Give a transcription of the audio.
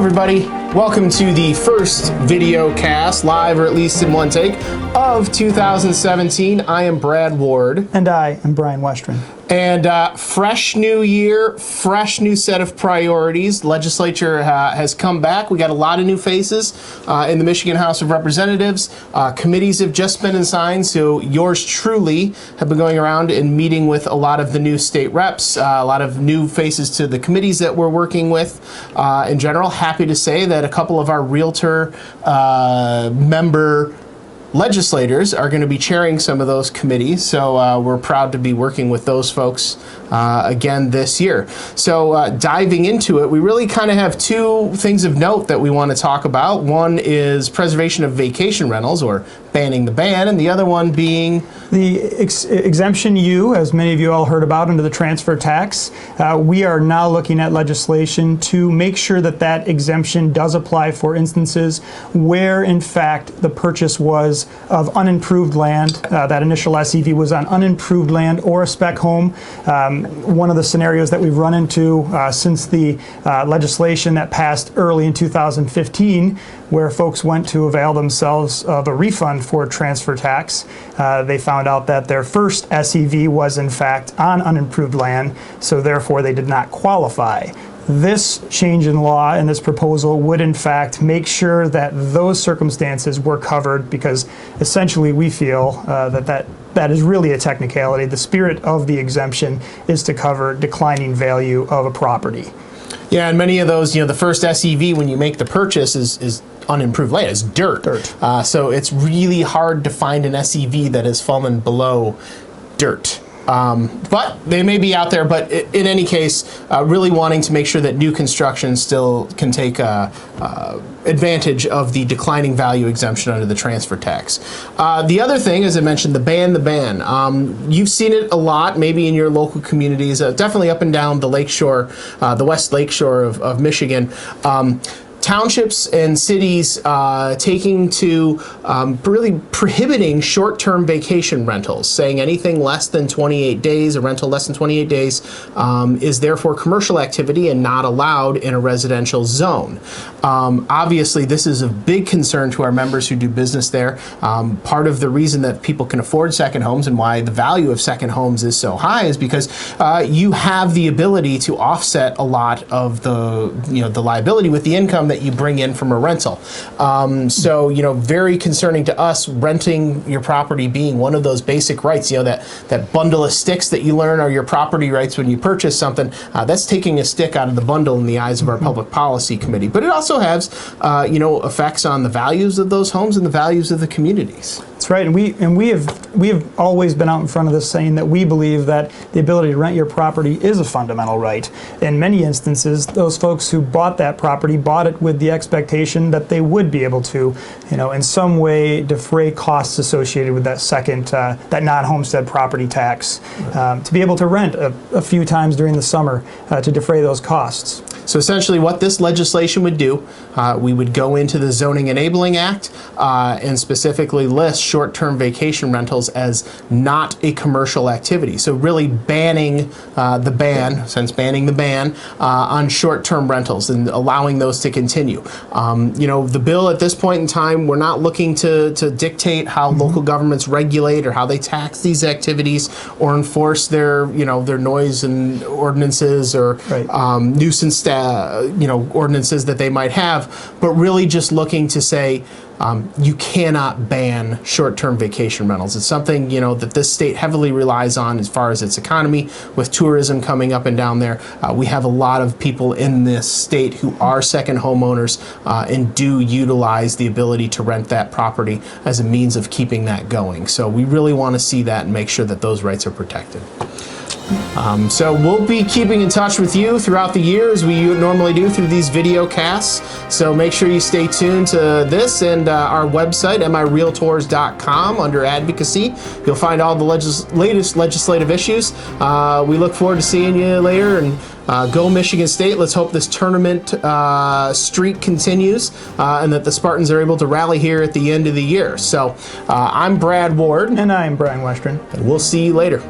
everybody. Welcome to the first Videocast, live or at least in one take, of 2017. I am Brad Ward. And I am Brian Westron. And fresh new year, fresh new set of priorities. Legislature has come back. We got a lot of new faces in the Michigan House of Representatives. Committees have just been assigned, so yours truly have been going around and meeting with a lot of the new state reps, a lot of new faces to the committees that we're working with. In general, happy to say that a couple of our Realtor member legislators are going to be chairing some of those committees, so we're proud to be working with those folks again this year. So diving into it, we really kind of have two things of note that we want to talk about. One is preservation of vacation rentals, or banning the ban, and the other one being the exemption U, as many of you all heard about, under the transfer tax. We are now looking at legislation to make sure that that exemption does apply for instances where, in fact, the purchase was of unimproved land. That initial SEV was on unimproved land or a spec home. One of the scenarios that we've run into since the legislation that passed early in 2015, where folks went to avail themselves of a refund for transfer tax, they found out that their first SEV was in fact on unimproved land, so therefore they did not qualify. This change in law and this proposal would in fact make sure that those circumstances were covered, because essentially we feel that is really a technicality. The spirit of the exemption is to cover declining value of a property. Yeah, and many of those, the first SEV when you make the purchase is unimproved land. It's dirt. So it's really hard to find an SEV that has fallen below dirt. But they may be out there, but in any case, really wanting to make sure that new construction still can take advantage of the declining value exemption under the transfer tax. The other thing, as I mentioned, the ban. You've seen it a lot, maybe in your local communities, definitely up and down the lakeshore, the West Lakeshore of Michigan. Townships and cities taking to really prohibiting short-term vacation rentals, saying anything less than 28 days, a rental less than 28 days, is therefore commercial activity and not allowed in a residential zone. Obviously, this is of big concern to our members who do business there. Part of the reason that people can afford second homes and why the value of second homes is so high is because you have the ability to offset a lot of the liability with the income that you bring in from a rental. So, very concerning to us, renting your property being one of those basic rights, that bundle of sticks that you learn are your property rights when you purchase something. That's taking a stick out of the bundle in the eyes of our Public Policy Committee. But it also has, effects on the values of those homes and the values of the communities. That's right, and we have always been out in front of this saying that we believe that the ability to rent your property is a fundamental right. In many instances, those folks who bought that property bought it with the expectation that they would be able to, in some way defray costs associated with that second, that non-homestead property tax, to be able to rent a few times during the summer to defray those costs. So essentially what this legislation would do, we would go into the Zoning Enabling Act and specifically list short-term vacation rentals as not a commercial activity. So really banning banning the ban on short-term rentals and allowing those to continue. The bill at this point in time, we're not looking to dictate how local governments regulate or how they tax these activities or enforce their noise and ordinances or nuisance ordinances that they might have, but really just looking to say you cannot ban short-term vacation rentals. It's something that this state heavily relies on as far as its economy. With tourism coming up and down there, we have a lot of people in this state who are second homeowners and do utilize the ability to rent that property as a means of keeping that going. So we really want to see that and make sure that those rights are protected. So we'll be keeping in touch with you throughout the year as we normally do through these video casts. So make sure you stay tuned to this and our website, mirealtors.com, under advocacy. You'll find all the latest legislative issues. We look forward to seeing you later, and go Michigan State. Let's hope this tournament streak continues and that the Spartans are able to rally here at the end of the year. So I'm Brad Ward. And I'm Brian Westron. And we'll see you later.